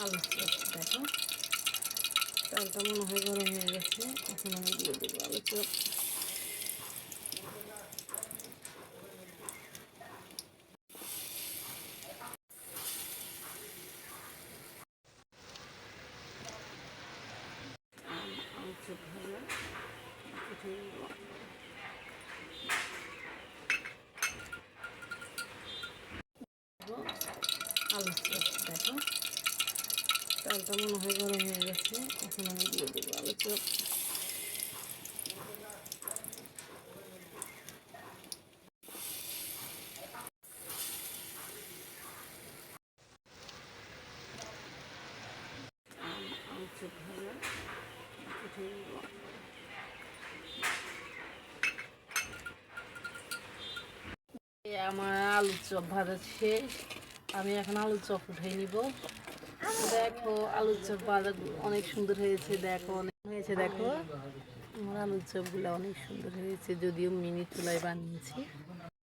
আলু চপ দেখো, চালটা মনে হয় গরম হয়ে গেছে। এখন আমি দিয়ে দেবো আলু চপ। আলু চপ ভাজা উঠে নেব। আলু চপ দেখো, চালটা মনে হয় গরম হয়ে গেছে। এখন আমি দিয়ে দেবো আলু চপ। আলু চপ ভাজা উঠে নেব। আমার আলু চপ ভাজা শেষ। আমি এখন আলু চপ উঠে নিব। দেখো আলুর চপ ভাজা অনেক সুন্দর হয়েছে। দেখো অনেক হয়েছে। দেখো আমার আলুর চপগুলো অনেক সুন্দর হয়েছে, যদিও মিনি চুলায় বানিয়েছি।